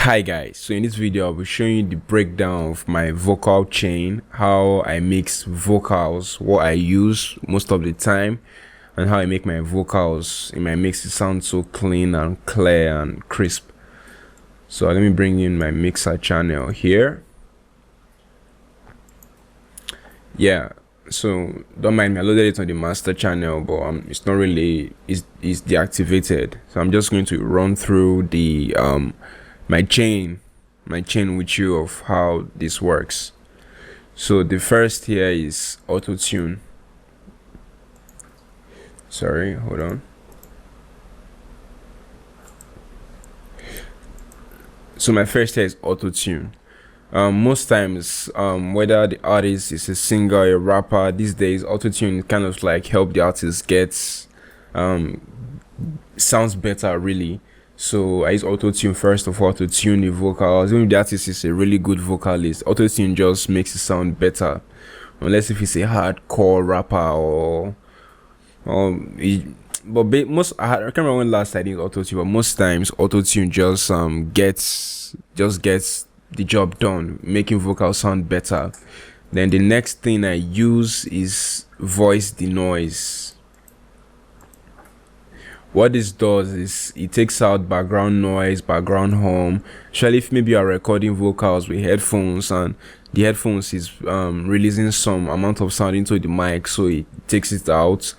Hi guys, so in this video I'll be showing you the breakdown of my vocal chain, how I mix vocals, what I use most of the time, and how I make my vocals in my mix to sound so clean and clear and crisp. So let me bring in my mixer channel here. Yeah, so don't mind me, I loaded it on the master channel, but it's not really, it's deactivated. So I'm just going to run through the my chain with you of how this works. So the first here is auto tune. Sorry, hold on. So my first here is auto tune. Most times, whether the artist is a singer or a rapper, these days auto tune kind of like help the artist get sounds better really. So I use auto-tune first of all to tune the vocals. Even if the artist is a really good vocalist, auto-tune just makes it sound better. Unless if it's a hardcore rapper most I can't remember when last I did auto-tune, but most times auto-tune just gets the job done, making vocals sound better. Then the next thing I use is voice denoise. What this does is it takes out background noise, background hum, especially if maybe you're recording vocals with headphones and the headphones is releasing some amount of sound into the mic, so it takes it out.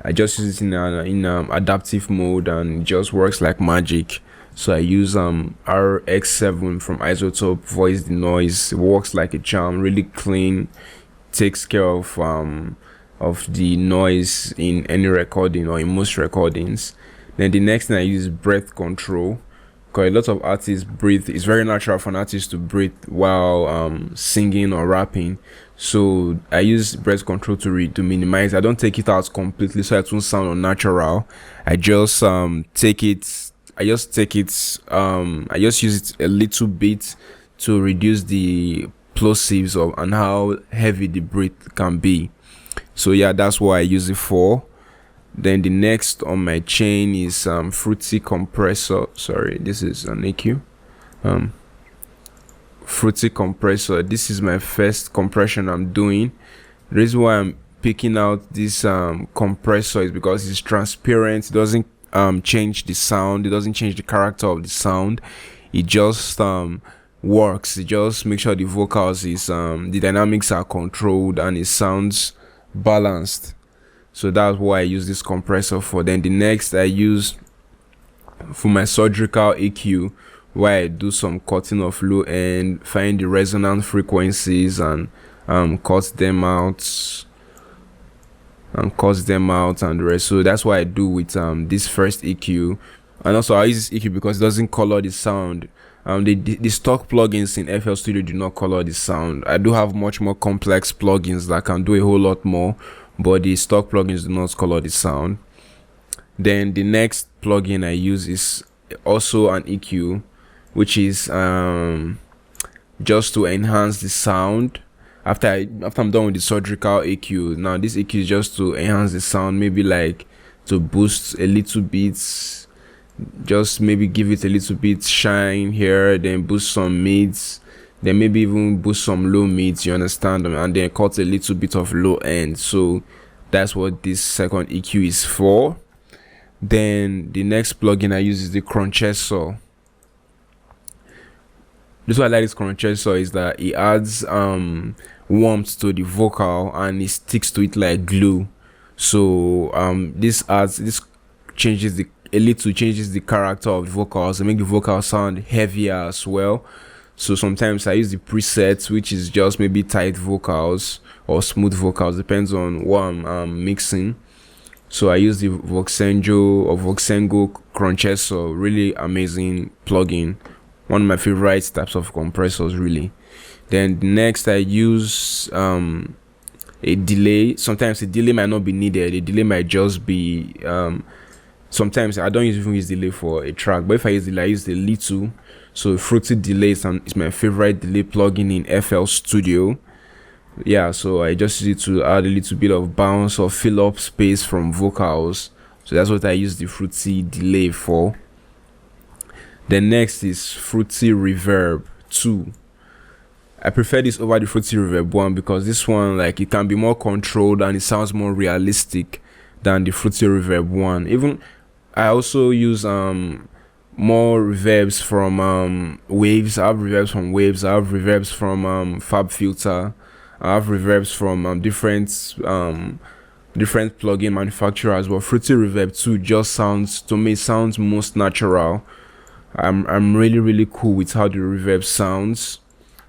I just use it in adaptive mode and it just works like magic. So I use RX7 from iZotope voice denoise. It works like a charm, really clean, takes care of the noise in any recording or in most recordings. Then the next thing I use is breath control, because a lot of artists breathe. It's very natural for an artist to breathe while singing or rapping, so I use breath control to minimize. I don't take it out completely so it won't sound unnatural. I just I just use it a little bit to reduce the plosives and how heavy the breath can be. So yeah, that's what I use it for. Then the next on my chain is Fruity Compressor. Sorry, this is an EQ. Fruity Compressor. This is my first compression I'm doing. The reason why I'm picking out this compressor is because it's transparent. It doesn't change the sound. It doesn't change the character of the sound. It just works. It just makes sure the vocals is the dynamics are controlled and it sounds balanced. So that's what I use this compressor for. Then the next I use for my surgical EQ, where I do some cutting of low end, find the resonant frequencies and cut them out and the rest. So that's what I do with this first EQ. And also I use this EQ because it doesn't color the sound. The stock plugins in FL Studio do not color the sound. I do have much more complex plugins that can do a whole lot more, but the stock plugins do not color the sound. Then the next plugin I use is also an EQ, which is just to enhance the sound. After I'm done with the surgical EQ, now this EQ is just to enhance the sound, maybe like to boost a little bit, just maybe give it a little bit shine here, then boost some mids, then maybe even boost some low mids, you understand, and then cut a little bit of low end. So that's what this second EQ is for. Then the next plugin I use is the Crunchessor. This why I like this Crunchessor is that it adds warmth to the vocal and it sticks to it like glue. So this changes the character of the vocals and make the vocal sound heavier as well. So sometimes I use the presets, which is just maybe tight vocals or smooth vocals, depends on what I'm mixing. So I use the Voxengo Crunchessor, really amazing plugin, one of my favorite types of compressors really. Then next I use a delay. Sometimes a delay might not be needed. A delay might just be sometimes I don't even use delay for a track, but if I use delay, I use the little. So Fruity Delay is my favorite delay plugin in FL Studio. Yeah, so I just use it to add a little bit of bounce or fill up space from vocals. So that's what I use the Fruity Delay for. The next is Fruity Reverb 2. I prefer this over the Fruity Reverb 1 because this one, like, it can be more controlled and it sounds more realistic than the Fruity Reverb 1. Even I also use more reverbs from Waves. I have reverbs from Waves. I have reverbs from FabFilter. I have reverbs from different plugin manufacturers. But Fruity Reverb 2 just sounds, to me, sounds most natural. I'm really cool with how the reverb sounds.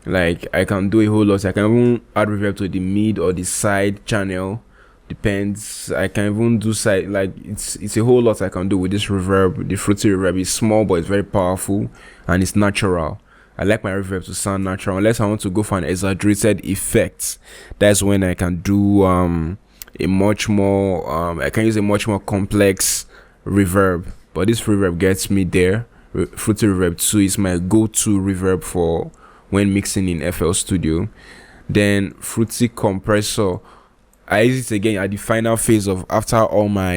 Like, I can do a whole lot. I can even add reverb to the mid or the side channel, depends. I can even do side, like, it's a whole lot I can do with this reverb. The Fruity Reverb is small but it's very powerful and it's natural. I like my reverb to sound natural, unless I want to go for an exaggerated effect. That's when I can do a much more I can use a much more complex reverb, but this reverb gets me there. Fruity Reverb 2 is my go-to reverb for when mixing in FL Studio. Then Fruity Compressor, I use it again at the final phase of after all my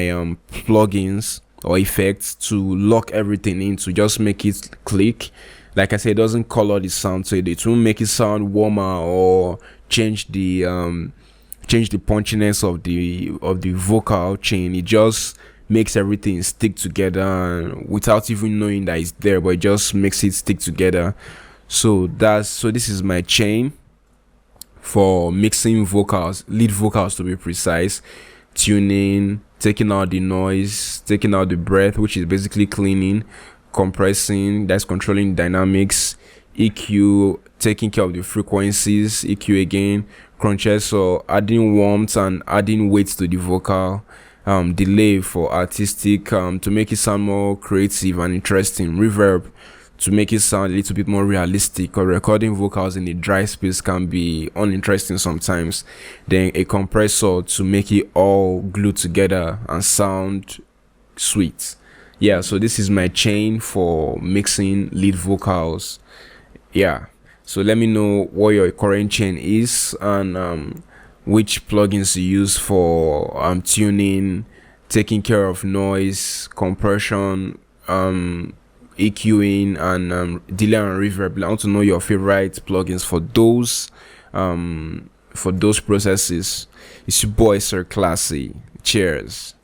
plugins or effects to lock everything in, to just make it click. Like I said, it doesn't color the sound, so it won't make it sound warmer or change the punchiness of the vocal chain. It just makes everything stick together without even knowing that it's there, but it just makes it stick together. So this is my chain for mixing vocals, lead vocals to be precise, tuning, taking out the noise, taking out the breath, which is basically cleaning, compressing, that's controlling dynamics, EQ, taking care of the frequencies, EQ again, compressor, adding warmth and adding weight to the vocal, delay for artistic, to make it sound more creative and interesting, reverb to make it sound a little bit more realistic, or recording vocals in a dry space can be uninteresting sometimes. Then a compressor to make it all glued together and sound sweet. Yeah, so this is my chain for mixing lead vocals. Yeah, so let me know what your current chain is and which plugins you use for tuning, taking care of noise, compression, EQing, and delay and reverb. I want to know your favorite plugins for those processes. It's your boy Sir Classy. Cheers.